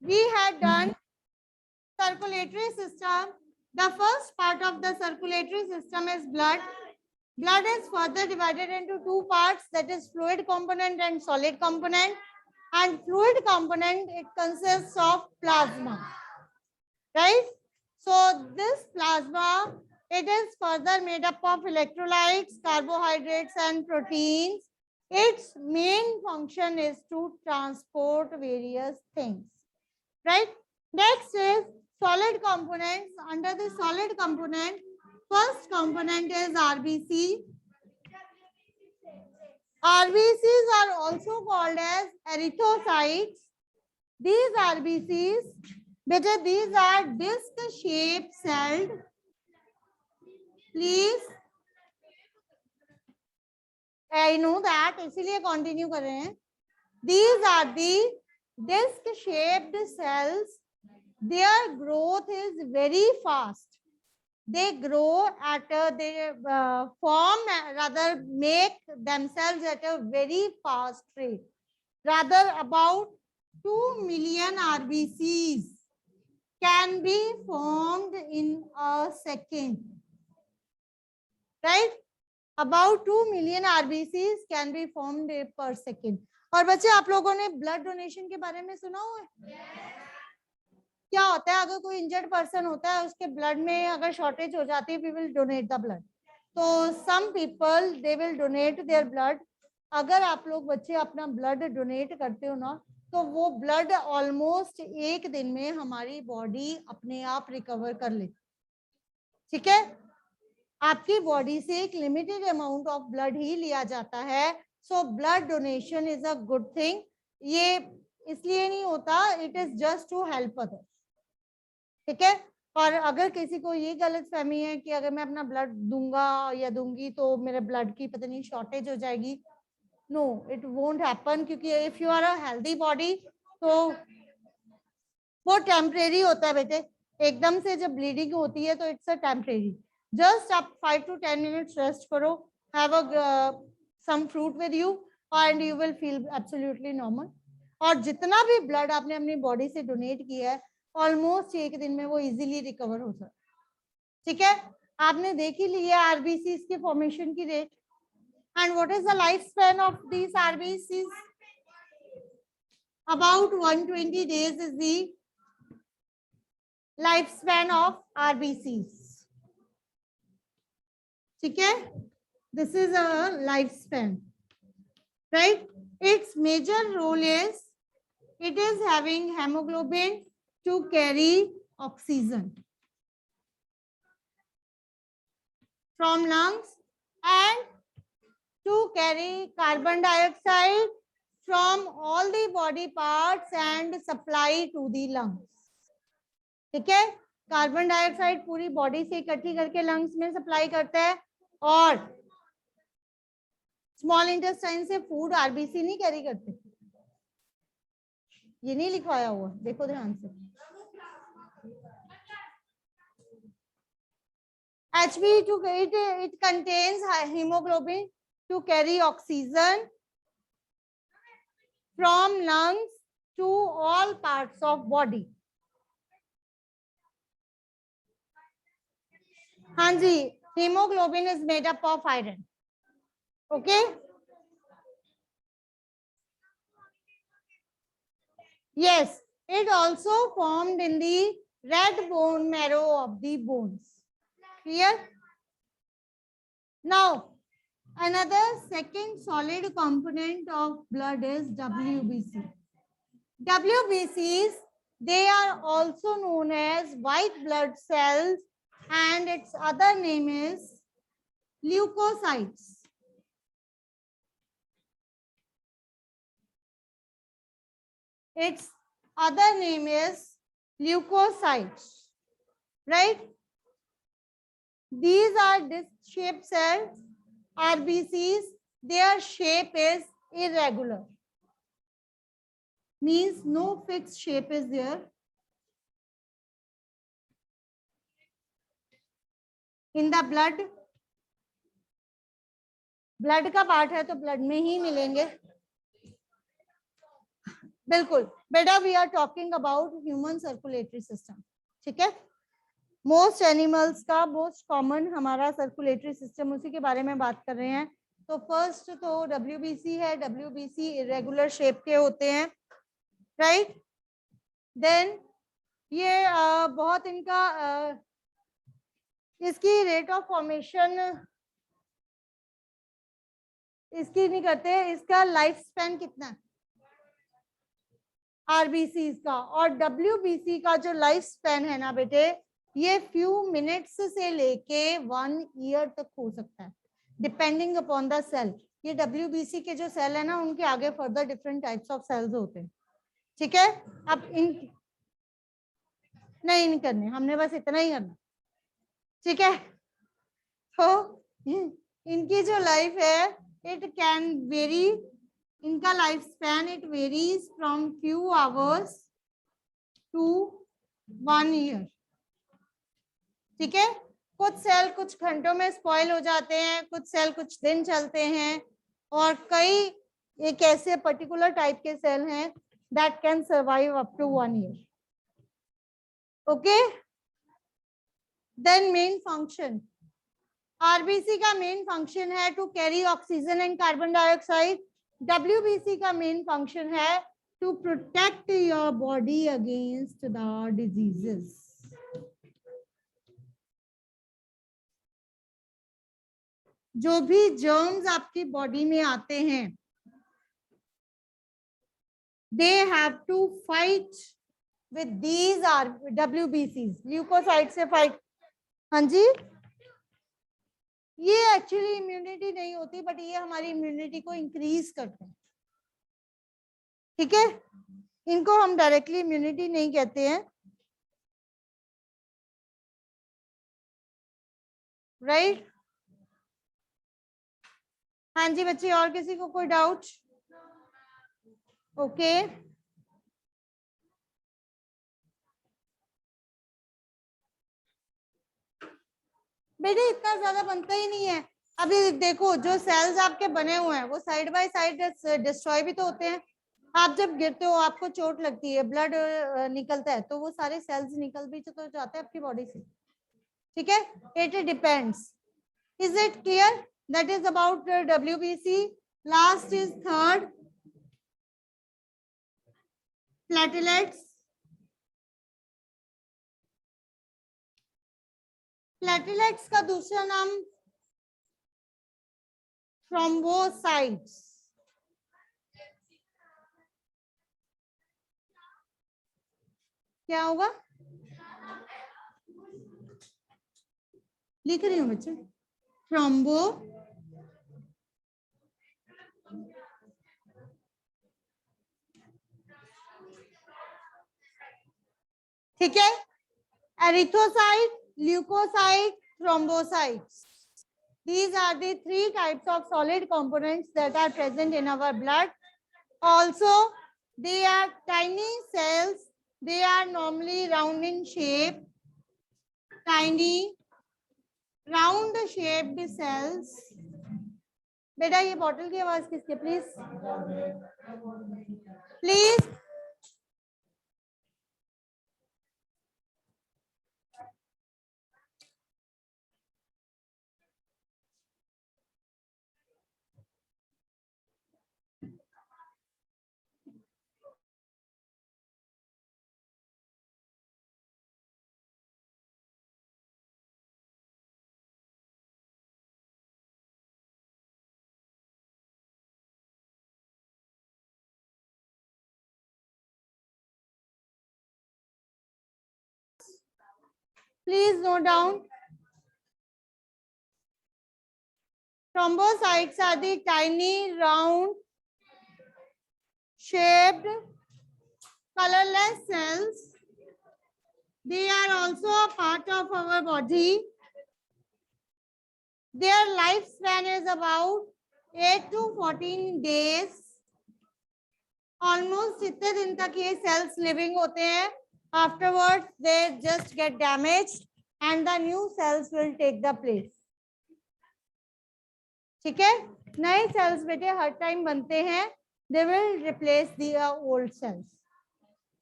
We had done circulatory system. The first part of the circulatory system is blood. Blood is further divided into two parts, that is fluid component and solid component. And fluid component, it consists of plasma, right? So this plasma, it is further made up of electrolytes, carbohydrates and proteins. Its main function is to transport various things, right? Next is solid components. Under the solid component, first component is RBC. RBCs are also called as erythrocytes. These RBCs, these are disc-shaped celled. Please, I know that, इसलिए continue कर रहे हैं. These are the disc-shaped cells. Their growth is very fast. They grow at they form, rather make themselves at a very fast rate. Rather, about 2 million RBCs can be formed in a second, right? About 2 million RBCs can be formed per second. और बच्चे, आप लोगों ने blood donation के बारे में सुना हुआ है? क्या होता है अगर कोई इंजर्ड पर्सन होता है, उसके ब्लड में अगर शॉर्टेज हो जाती है, we will donate the blood. तो some people they will donate their blood. अगर आप लोग बच्चे अपना ब्लड डोनेट करते हो ना, तो वो ब्लड ऑलमोस्ट एक दिन में हमारी बॉडी अपने आप रिकवर कर लेती. ठीक है, आपकी बॉडी से एक लिमिटेड अमाउंट ऑफ ब्लड ही लिया जाता है. So blood donation is a good thing. ये इसलिए नहीं होता, it is just to help others. ठीक है, और अगर किसी को ये गलत फहमी है कि अगर मैं अपना ब्लड दूंगा या दूंगी तो मेरे ब्लड की पता नहीं शॉर्टेज हो जाएगी, नो, इट वोंट हैपन. क्योंकि if you are a healthy body, तो वो टेम्परेरी होता है बेटे. एकदम से जब ब्लीडिंग होती है तो इट्स अ टेम्परेरी. जस्ट आप 5 to 10 मिनट्स रेस्ट करो, have a some fruit with you and you will feel absolutely normal. और जितना भी ब्लड आपने अपनी बॉडी से डोनेट किया है, ऑलमोस्ट एक दिन में वो इजीली रिकवर हो सकता है. ठीक है, आपने देख ही लिया आरबीसीज के फॉर्मेशन की rate. And what is the life span of these RBCs? About 120 days is the life span of RBCs. ठीक है, this is a life span, right? It's major role is it is having hemoglobin to carry oxygen from lungs and to carry carbon dioxide from all the body parts and supply to the lungs. ठीक है, carbon dioxide पूरी body से इकट्ठी करके lungs में supply करता है. और स्मॉल इंटेस्टाइन से फूड आरबीसी नहीं कैरी करते. ये नहीं लिखवाया हुआ, देखो ध्यान से. HB to it contains hemoglobin to carry oxygen from lungs to all parts of body. हाँ जी, hemoglobin is made up of iron. Okay. Yes, it also formed in the red bone marrow of the bones. Clear? Now, another second solid component of blood is WBC. WBCs, they are also known as white blood cells, and its other name is leukocytes. Its other name is leukocytes, right? These are disc-shaped cells, RBCs. Their shape is irregular, means no fixed shape is there. In the blood, blood का part है तो blood में ही मिलेंगे. बिल्कुल बेटा, we are talking about human circulatory system, ठीक है। मोस्ट एनिमल्स का मोस्ट कॉमन हमारा सर्कुलेटरी सिस्टम, उसी के बारे में बात कर रहे हैं। तो फर्स्ट तो WBC है। WBC इरेगुलर शेप के होते हैं, राइट। देन ये बहुत इनका इसकी रेट ऑफ फॉर्मेशन इसकी नहीं करते, इसका लाइफ स्पैन कितना है RBC का, और WBC का जो लाइफ स्पैन है ना बेटे, ये फ्यू मिनट्स से लेके 1 ईयर तक हो सकता है, डिपेंडिंग अपॉन द सेल। ये WBC के जो सेल है ना, उनके आगे further different types of cells होते हैं, ठीक है। अब इन नहीं करने, हमने बस इतना ही करना, ठीक है। तो इनकी जो लाइफ है, इट कैन वेरी, इनका life span it varies from few hours to 1 year, ठीक है। कुछ सेल कुछ घंटों में स्पॉइल हो जाते हैं, कुछ सेल कुछ दिन चलते हैं, और कई एक ऐसे पर्टिकुलर टाइप के सेल हैं that can survive up to 1 year, okay. Then main function, RBC का मेन फंक्शन है to carry oxygen and carbon dioxide. WBC का मेन फंक्शन है to protect your body against the diseases. जो भी germs आपकी body में आते हैं, they have to fight with these WBCs, leukocyte से फाइट। हाँ जी, ये एक्चुअली इम्यूनिटी नहीं होती, बट ये हमारी इम्यूनिटी को इंक्रीज करते हैं, ठीक है। इनको हम डायरेक्टली इम्यूनिटी नहीं कहते हैं, राइट। हाँ जी बच्चे, और किसी को कोई डाउट? ओके बेटे, इतना ज्यादा बनता ही नहीं है। अभी देखो, जो सेल्स आपके बने हुए हैं वो साइड बाय साइड डिस्ट्रॉय भी तो होते हैं। आप जब गिरते हो, आपको चोट लगती है, ब्लड निकलता है, तो वो सारे सेल्स निकल भी तो जाते हैं आपकी बॉडी से, ठीक है। It depends. Is it clear? That is about WBC. Last is third, platelets. Platelets का दूसरा नाम थ्रोम्बोसाइट्स। क्या होगा? लिख रही हूँ बच्चे, थ्रोम्बो ठीक है। Erythrocyte, leukocyte, thrombocytes. These are the 3 types of solid components that are present in our blood. Also, they are tiny cells. They are normally round in shape. Tiny, round-shaped cells. बेटा, ये बॉटल की आवाज किसकी? Please please. Please note down. Thrombocytes are the tiny, round, shaped, colorless cells. They are also a part of our body. Their lifespan is about 8 to 14 days. Almost इतने दिन तक ये cells living होते हैं. Afterwards, they just get damaged, and the new cells will take the place. ठीक है, नए sales बेटे हर टाइम बनते हैं, they will replace the old cells.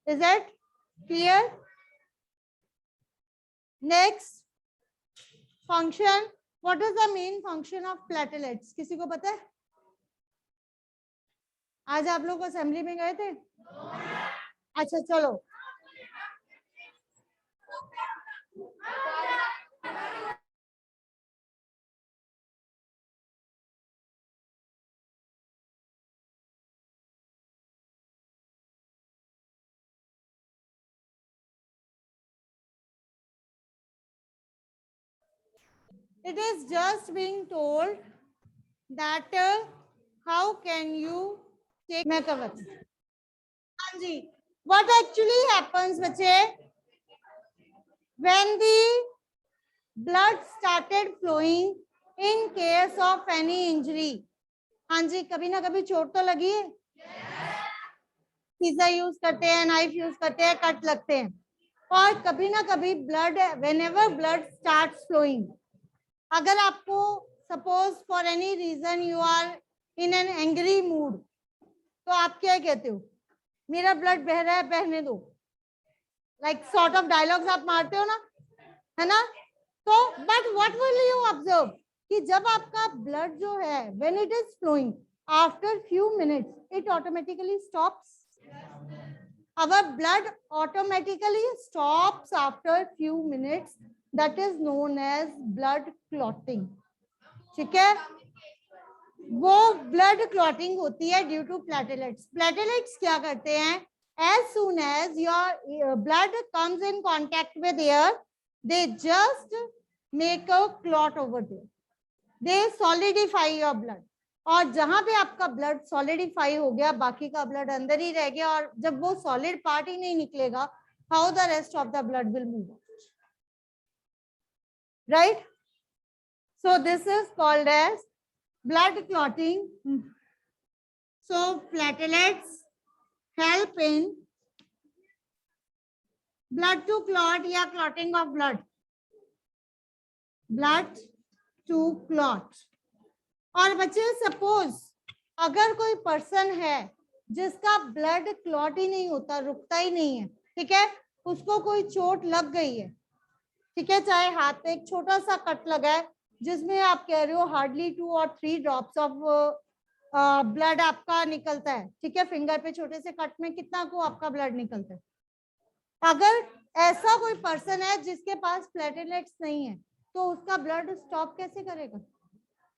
Is that clear? Next function. What is the main function of platelets? किसी को पता है? आज आप लोग असेंबली में गए थे? अच्छा चलो. It is just being told that how can you take मैं cover. हाँ जी. What actually happens बच्चे? When the blood started flowing in case of any injury. हाँ जी, कभी ना कभी चोट तो लगी है. सीजर यूज करते हैं, नाइफ यूज करते हैं, कट लगते हैं. और कभी ना कभी blood, whenever blood starts flowing, अगर आपको suppose for any reason you are in an angry mood, तो आप क्या कहते हो? मेरा ब्लड बह रहा है, बहने दो. लाइक सॉर्ट ऑफ डायलॉग्स आप मारते हो ना, है ना? तो but what will you observe कि जब आपका ब्लड जो है when it is flowing after few minutes it automatically stops. Our blood automatically stops after few minutes. That is known as blood clotting. ठीक है? वो blood clotting होती है due to platelets. Platelets क्या करते हैं? As soon as your blood comes in contact with air, they just make a clot over there. They solidify your blood. और जहां पे आपका ब्लड सॉलिडिफाई हो गया, बाकी का ब्लड अंदर ही रह गया, और जब वो सॉलिड पार्ट ही नहीं निकलेगा, how the rest of the blood will move, right? So this is called as blood clotting. So platelets help in blood to clot या clotting of blood. Blood to clot. और बच्चे suppose अगर कोई person है जिसका blood clot ही नहीं होता, रुकता ही नहीं है, ठीक है, उसको कोई चोट लग गई है, ठीक है, चाहे हाथ पे एक छोटा सा कट लगा है जिसमें आप कह रहे हो हार्डली 2 और 3 ड्रॉप्स ऑफ ब्लड आपका निकलता है, ठीक है, फिंगर पे छोटे से कट में कितना को आपका ब्लड निकलता है. अगर ऐसा कोई पर्सन है जिसके पास प्लेटलेट्स नहीं है, तो उसका ब्लड स्टॉप कैसे करेगा?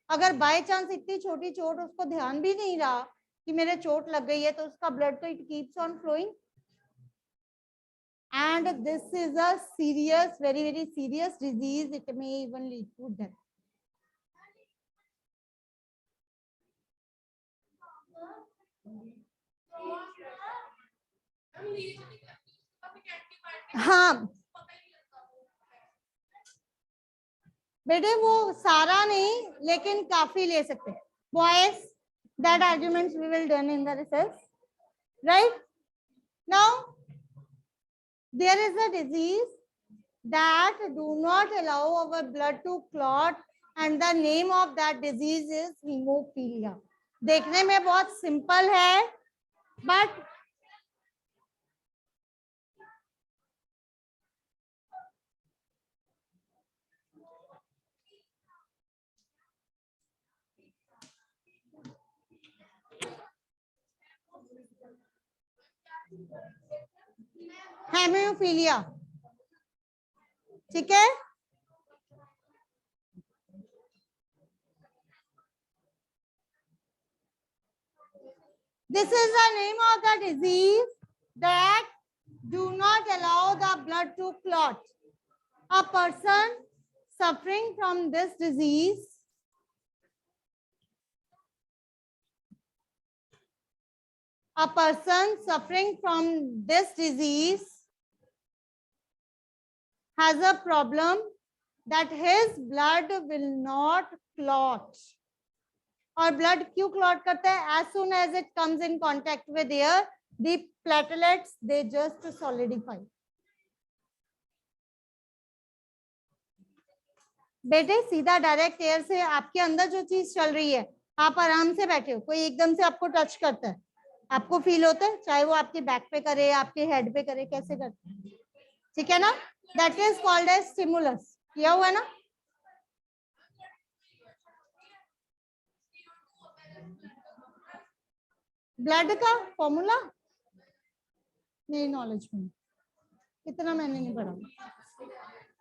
अगर बाय चांस इतनी छोटी चोट, उसको ध्यान भी नहीं रहा कि मेरे चोट लग गई है, तो उसका ब्लड तो it keeps on flowing. And this is a serious, very very serious disease. It may even lead to death. हाँ बेटे, वो सारा नहीं लेकिन काफी ले सकते हैं. Boys, that arguments we will done in the research, right? Now there is a disease that do not allow our blood to clot, and the name of that disease is hemophilia. देखने में बहुत simple है, but haemophilia, ठीक है? This is the name of the disease that do not allow the blood to clot. A person suffering from this disease has a problem that his blood will not clot. और blood क्यों clot करता है? as soon as it comes in contact with air, the platelets they just solidify. बेटे सीधा direct air से आपके अंदर जो चीज चल रही है, आप आराम से बैठे हो, कोई एकदम से आपको टच करता है, आपको फील होता है, चाहे वो आपके बैक पे करे, आपके हेड पे करे, कैसे करते हैं, ठीक है ना, that is called as stimulus. किया हुआ है ना? ब्लड का फॉर्मूला मेरी नॉलेज में इतना मैंने नहीं पढ़ा,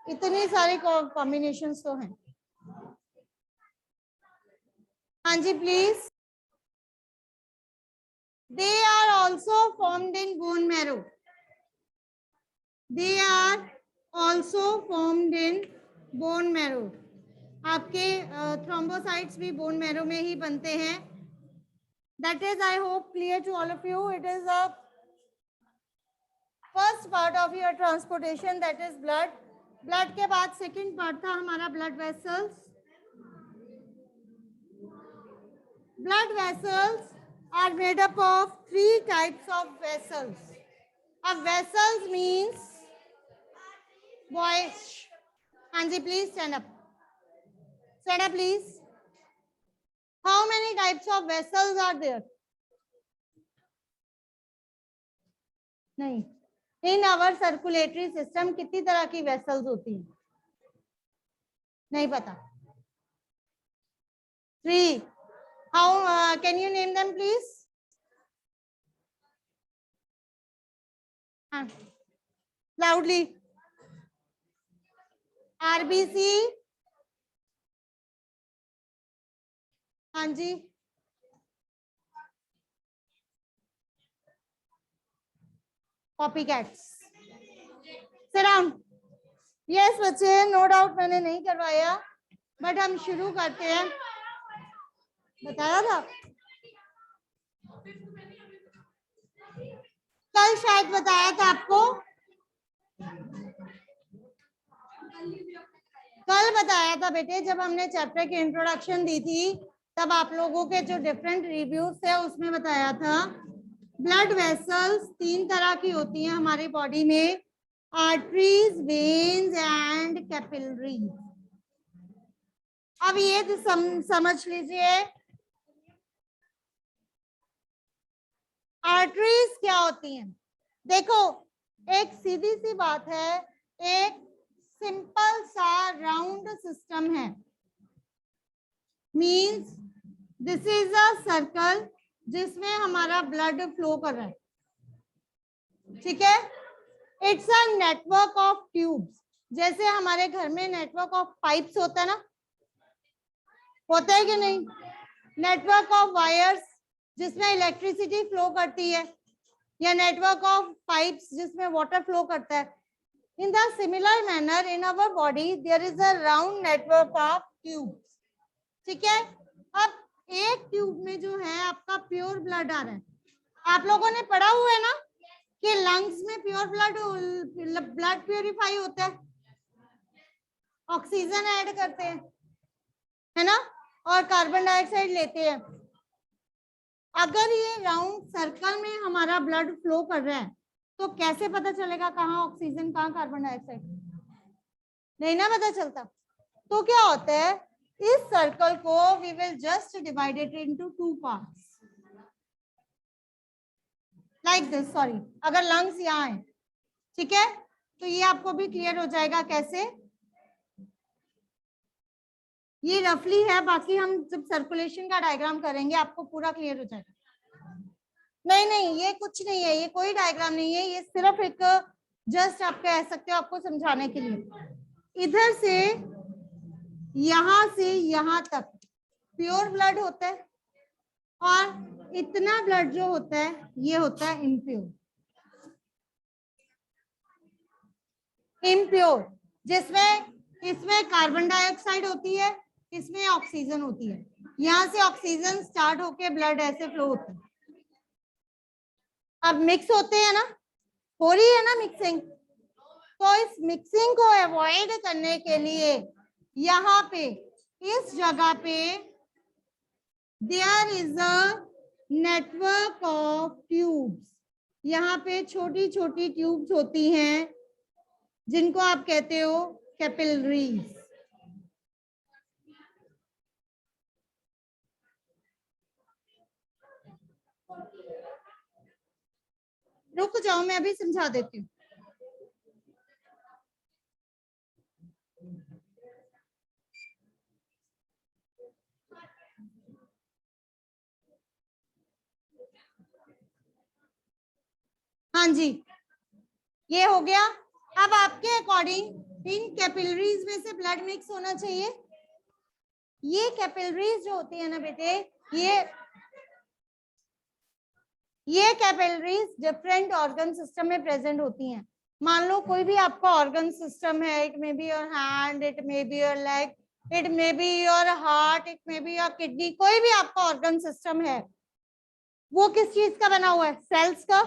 इतने सारे कॉम्बिनेशंस तो हैं। हाँ जी please. They are also formed in bone marrow, they are also formed in bone marrow. आपके थ्रोम्बोसाइट्स भी बोन मैरो में ही बनते हैं। That is I hope clear to all of you. It is a first part of your transportation, that is blood. Blood के बाद second part था हमारा blood vessels. Blood vessels are made up of 3 types of vessels. A vessels means boys. Anji, please stand up. Stand up, please. How many types of vessels are there? नहीं. In our circulatory system कितनी तरह की vessels होती हैं? नहीं पता. 3. How can you name them, please? Loudly. RBC. हाँ जी. Copycats. Sit down. Yes बच्चे, नो डाउट मैंने नहीं करवाया, बट हम शुरू करते हैं। बताया था कल, शायद बताया था आपको, कल बताया था बेटे, जब हमने चैप्टर की इंट्रोडक्शन दी थी तब आप लोगों के जो डिफरेंट रिव्यूज थे उसमें बताया था ब्लड वेसल्स 3 तरह की होती हैं हमारी बॉडी में, आर्टरीज, वेन्स एंड कैपिलरीज। अब ये समझ लीजिए आर्टरीज क्या होती हैं। देखो एक सीधी सी बात है, एक सिंपल सा राउंड सिस्टम है, means this is a circle जिसमें हमारा ब्लड फ्लो कर रहा है, ठीक है। It's a network of tubes, जैसे हमारे घर में नेटवर्क ऑफ पाइप्स होता है ना, होता है कि नहीं, नेटवर्क ऑफ वायर्स जिसमें इलेक्ट्रिसिटी फ्लो करती है, या नेटवर्क ऑफ पाइप्स जिसमें वाटर फ्लो करता है। In the similar manner in our body there is a round network of tubes, ठीक है। अब एक ट्यूब में जो है आपका प्योर ब्लड आ रहा है, आप लोगों ने पढ़ा हुआ है ना कि लंग्स में प्योर ब्लड प्योरीफाई होता है, ऑक्सीजन ऐड करते हैं, है ना, और कार्बन डाइऑक्साइड लेते हैं। अगर ये राउंड सर्कल में हमारा ब्लड फ्लो कर रहा है तो कैसे पता चलेगा कहाँ ऑक्सीजन कहाँ कार्बन डाइऑक्साइड? नहीं ना पता चलता। तो क्या होता है, इस सर्कल को we will just divide it into 2 parts like this. Sorry, अगर लंग्स यहाँ है, ठीक है, तो ये आपको भी क्लियर हो जाएगा कैसे। ये रफली है, बाकी हम जब सर्कुलेशन का डायग्राम करेंगे आपको पूरा क्लियर हो जाएगा। नहीं नहीं, ये कुछ नहीं है, ये कोई डायग्राम नहीं है, ये सिर्फ एक जस्ट आप कह सकते हो आपको समझाने के लिए। इधर से यहाँ तक प्योर ब्लड होता है, और इतना ब्लड जो होता है ये होता है इम्प्योर। इम्प्योर जिसमें इसमें कार्बन डाइऑक्साइड होती है, इसमें ऑक्सीजन होती है, यहाँ से ऑक्सीजन स्टार्ट होके ब्लड ऐसे फ्लो होता है। अब मिक्स होते हैं ना, हो रही है ना मिक्सिंग, तो इस मिक्सिंग को अवॉइड करने के लिए यहाँ पे इस जगह पे there is a network of tubes, यहाँ पे छोटी छोटी ट्यूब्स होती हैं जिनको आप कहते हो कैपिलरीज। रुक जाओ, मैं अभी समझा देती हूँ। हाँ जी, ये हो गया। अब आपके अकॉर्डिंग इन कैपिलरीज में से ब्लड मिक्स होना चाहिए। ये कैपिलरीज जो होती है ना बेटे, ये कैपिलरीज डिफरेंट ऑर्गन सिस्टम में प्रेजेंट होती हैं। मान लो कोई भी आपका ऑर्गन सिस्टम है, it may be your hand, it may be your leg, it may be your heart, it may be your kidney, कोई भी आपका ऑर्गन सिस्टम है, वो किस चीज का बना हुआ है? सेल्स का,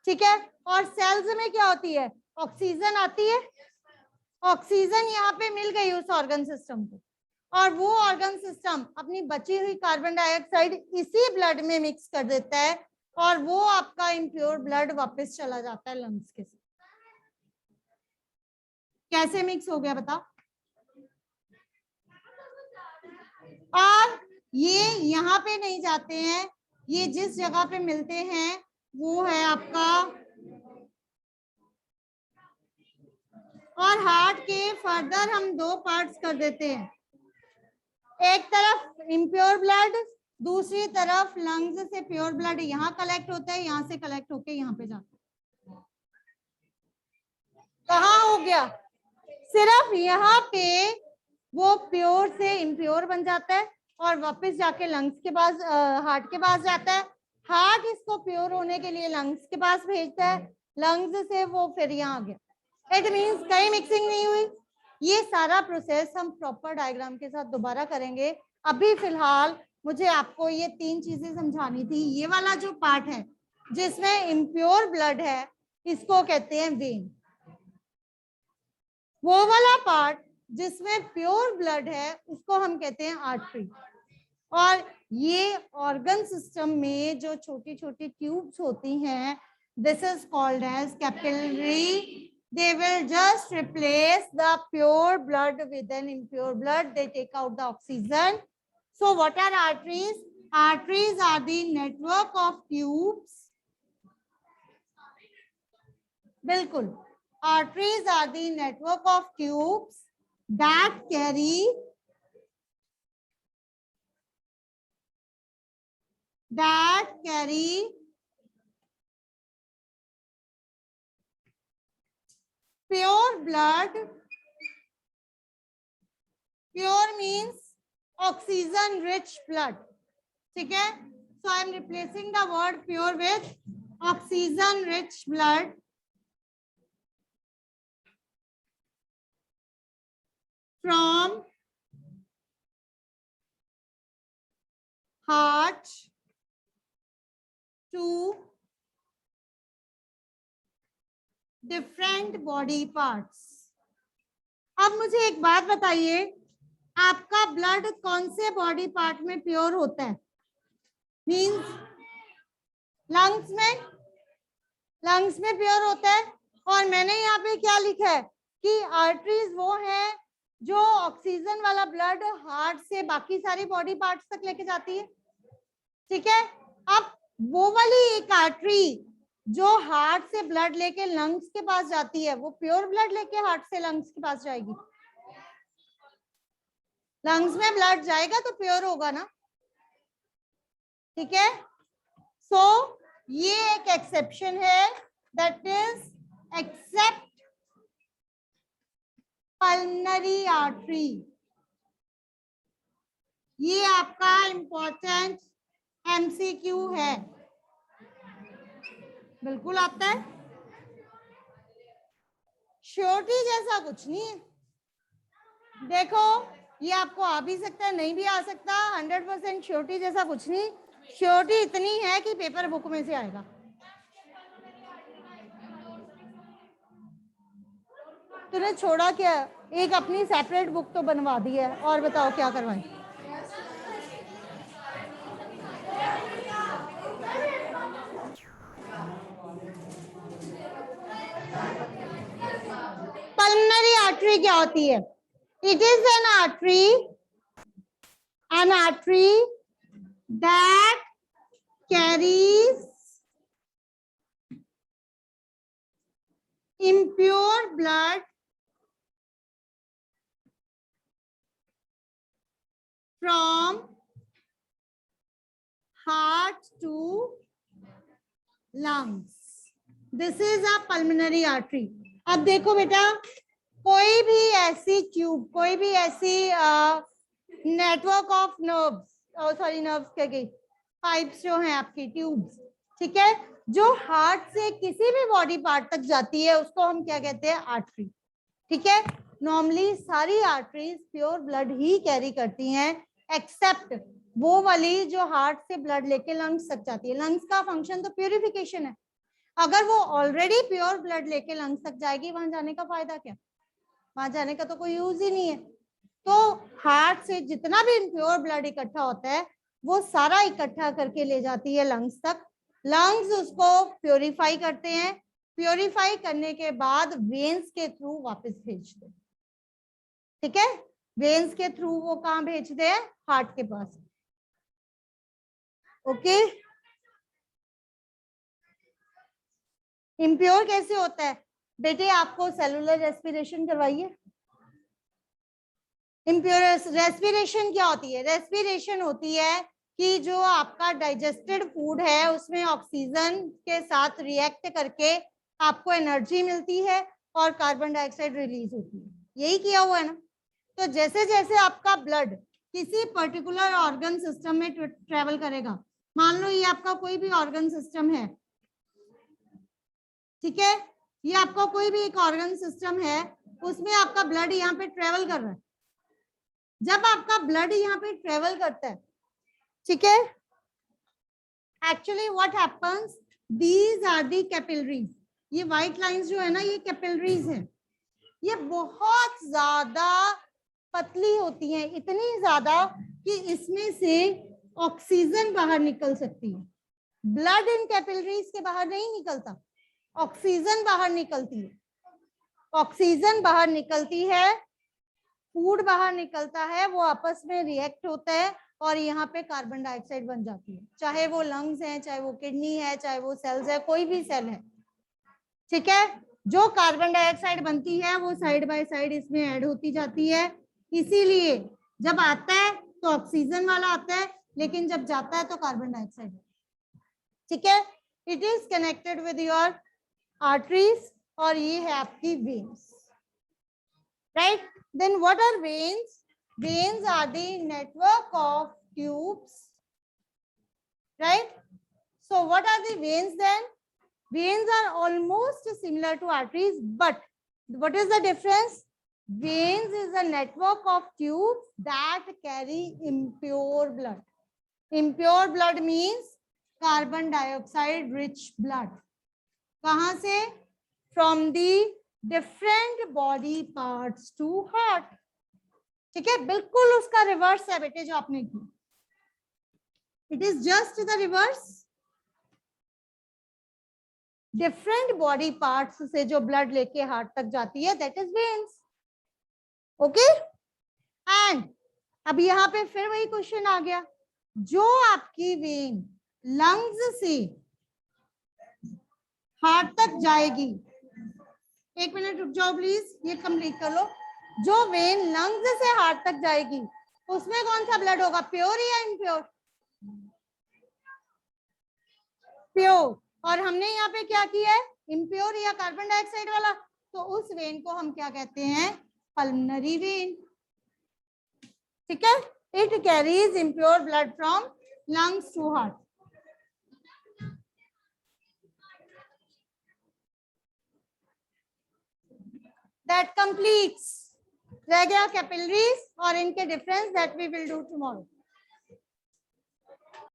ठीक है। और सेल्स में क्या होती है? ऑक्सीजन आती है। ऑक्सीजन यहाँ पे मिल गई उस ऑर्गन सिस्टम को, और वो ऑर्गन सिस्टम अपनी बची हुई कार्बन डाइऑक्साइड इसी ब्लड में मिक्स कर देता है, और वो आपका इम्प्योर ब्लड वापस चला जाता है लंग्स के साथ। कैसे मिक्स हो गया बताओ? और ये यहाँ पे नहीं जाते हैं, ये जिस जगह पे मिलते हैं वो है आपका, और हार्ट के फर्दर हम दो पार्ट्स कर देते हैं, एक तरफ इम्प्योर ब्लड, दूसरी तरफ लंग्स से प्योर ब्लड यहाँ कलेक्ट होता है, यहाँ से कलेक्ट होके यहाँ पे जाता है। कहाँ हो गया? सिर्फ यहाँ पे वो प्योर से इम्प्योर बन जाता है और वापस जाके लंग्स के पास, हार्ट के पास जाता है। हार्ट इसको प्योर होने के लिए लंग्स के पास भेजता है, लंग्स से वो फिर यहाँ आ गया। इट मीन्स कहीं मिक्सिंग नहीं हुई। ये सारा प्रोसेस हम प्रॉपर डायग्राम के साथ दोबारा करेंगे। अभी फिलहाल मुझे आपको ये तीन चीजें समझानी थी। ये वाला जो पार्ट है जिसमें इम्प्योर ब्लड है, इसको कहते हैं वेन। वो वाला पार्ट जिसमें प्योर ब्लड है, उसको हम कहते हैं आर्टरी। और ये ऑर्गन सिस्टम में जो छोटी छोटी ट्यूब्स होती हैं, this is called as capillary. They will just replace the pure blood with an impure blood. They take out the oxygen. So what are arteries? Arteries are the network of tubes. बिल्कुल, arteries are the network of tubes that carry pure blood. Pure means oxygen rich blood. ठीक है? So I am replacing the word pure with oxygen rich blood from heart to different body parts. अब मुझे एक बात बताइए, आपका blood कौन से बॉडी पार्ट में प्योर होता है? मीन्स लंग्स में, लंग्स में प्योर होता है। और मैंने यहाँ पे क्या लिखा है कि आर्टरीज वो हैं जो ऑक्सीजन वाला ब्लड हार्ट से बाकी सारी बॉडी पार्ट्स तक लेके जाती है, ठीक है। अब वो वाली एक आर्टरी जो हार्ट से ब्लड लेके लंग्स के पास जाती है, वो प्योर ब्लड लेके हार्ट से लंग्स के पास जाएगी? लंग्स में ब्लड जाएगा तो प्योर होगा ना, ठीक है। सो ये एक एक्सेप्शन है, that is except pulmonary artery. ये आपका इंपॉर्टेंट एमसीक्यू है, बिल्कुल आता है। श्योरिटी जैसा कुछ नहीं है। देखो, ये आपको आ भी सकता है, नहीं भी आ सकता। 100% श्योरिटी जैसा कुछ नहीं। श्योरिटी इतनी है कि पेपर बुक में से आएगा। तूने छोड़ा क्या? एक अपनी सेपरेट बुक तो बनवा दी है, और बताओ क्या करवाएं? पल्मनरी आर्टरी क्या होती है? It is an artery that carries impure blood from heart to lungs. This is a pulmonary artery. अब देखो बेटा, कोई भी ऐसी ट्यूब, कोई भी ऐसी network of nerves, sorry nerves क्या गई, पाइप्स जो हैं आपकी, ट्यूब्स, ठीक है, जो हार्ट से किसी भी बॉडी पार्ट तक जाती है उसको हम क्या कहते हैं, आर्टरी. ठीक है, नॉर्मली सारी आर्टरीज प्योर ब्लड ही कैरी करती हैं, एक्सेप्ट वो वाली जो हार्ट से ब्लड लेके लंग्स तक जाती है. लंग्स का फंक्शन तो प्यूरिफिकेशन है. अगर वो ऑलरेडी प्योर ब्लड लेके लंग्स तक जाएगी, वहां जाने का फायदा क्या, वहां जाने का तो कोई यूज ही नहीं है. तो हार्ट से जितना भी इम्प्योर ब्लड इकट्ठा होता है वो सारा इकट्ठा करके ले जाती है लंग्स तक. लंग्स उसको प्योरीफाई करते हैं, प्योरीफाई करने के बाद वेन्स के थ्रू वापस भेजते हैं. ठीक है, वेन्स के थ्रू वो कहाँ भेजते हैं, हार्ट के पास. ओके, इम्प्योर कैसे होता है बेटे, आपको सेलुलर रेस्पिरेशन करवाइए. इम्प्योर रेस्पिरेशन क्या होती है, रेस्पिरेशन होती है कि जो आपका डाइजेस्टेड फूड है उसमें ऑक्सीजन के साथ रिएक्ट करके आपको एनर्जी मिलती है और कार्बन डाइऑक्साइड रिलीज होती है. यही किया हुआ है ना. तो जैसे जैसे आपका ब्लड किसी पर्टिकुलर ऑर्गन सिस्टम में ट्रेवल करेगा, मान लो ये आपका कोई भी ऑर्गन सिस्टम है, ठीक है, ये आपका कोई भी एक ऑर्गन सिस्टम है, उसमें आपका ब्लड यहाँ पे ट्रेवल कर रहा है. जब आपका ब्लड यहाँ पे ट्रेवल करता है, ठीक है, actually what happens, these are the capillaries. ये व्हाइट लाइंस जो है ना, ये कैपिलरीज है. ये बहुत ज्यादा पतली होती हैं, इतनी ज्यादा कि इसमें से ऑक्सीजन बाहर निकल सकती है. ब्लड इन कैपिलरीज के बाहर नहीं निकलता, ऑक्सीजन बाहर निकलती है. ऑक्सीजन बाहर निकलती है, फूड बाहर निकलता है, वो आपस में रिएक्ट होता है और यहाँ पे कार्बन डाइऑक्साइड बन जाती है. चाहे वो लंग्स हैं, चाहे वो किडनी है, चाहे वो सेल्स है, कोई भी सेल है. ठीक है, जो कार्बन डाइऑक्साइड बनती है वो साइड बाय साइड इसमें ऐड होती जाती है. इसीलिए जब आता है तो ऑक्सीजन वाला आता है, लेकिन जब जाता है तो कार्बन डाइऑक्साइड. ठीक है, it is connected with your arteries और ये है आपकी veins. Right, then what are veins? Veins are the network of tubes, right? So what are the veins then? Veins are almost similar to arteries, but what is the difference? Veins is a network of tubes that carry impure blood. Impure blood means carbon dioxide rich blood. कहाँ से? From the different body parts to heart. ठीक है, बिल्कुल उसका reverse है बेटे जो आपने की. It is just the reverse. Different body parts से जो ब्लड लेके हार्ट तक जाती है, that is veins. Okay, and अब यहाँ पे फिर वही क्वेश्चन आ गया, जो आपकी वेन लंग्स से हार्ट तक जाएगी, एक मिनट रुक जाओ प्लीज, ये कंप्लीट कर लो. जो वेन लंग्स से हार्ट तक जाएगी उसमें कौन सा ब्लड होगा, प्योर या इम्प्योर? प्योर. और हमने यहाँ पे क्या किया है, इम्प्योर या कार्बन डाइऑक्साइड वाला. तो उस वेन को हम क्या कहते हैं, पल्मोनरी वेन. ठीक है, it carries impure blood from lungs to heart. That completes. रह गया कैपिलरीज और इनके difference, that we will do tomorrow.